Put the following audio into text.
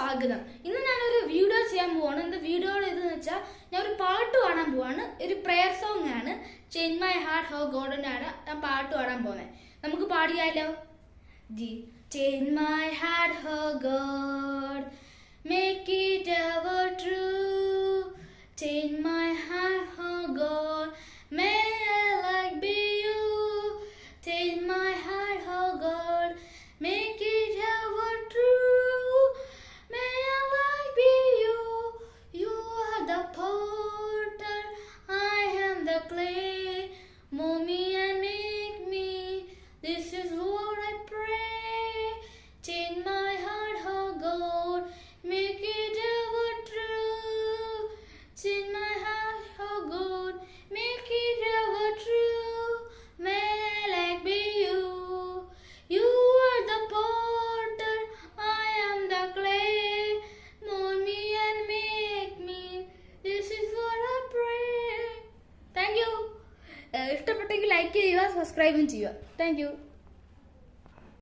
സ്വാഗതം. ഇന്ന് ഞാനൊരു വീഡിയോ ചെയ്യാൻ പോവാണ്. എന്താ വീഡിയോയുടെ ഇതെന്ന് വെച്ചാൽ ഞാൻ ഒരു പാട്ട് പാടാൻ പോവാണ്. ഒരു പ്രെയർ സോങ് ആണ്. ചേഞ്ച് മൈ ഹാർട്ട് ഹോ ഗോഡിൻ്റെ ആണ് ഞാൻ പാട്ട് പാടാൻ പോകുന്നത്. നമുക്ക് പാടിയാലോ? ജി change my heart oh God, make it ever true. Change my heart oh God, may I like be you. Change my heart oh God, make it ever true. May I like be you. You are the potter, I am the clay. Mold me and make me. This is what I pray. Change my heart, oh God. Make it ever true. Change my heart, oh God. Make it ever true. May I like be you. You are the potter, I am the clay. Mold me and make me. This is what I pray. Thank you. ഇഷ്ടപ്പെട്ടെങ്കിൽ like ചെയ്യുക, സബ്സ്ക്രൈബും ചെയ്യുക. Thank you.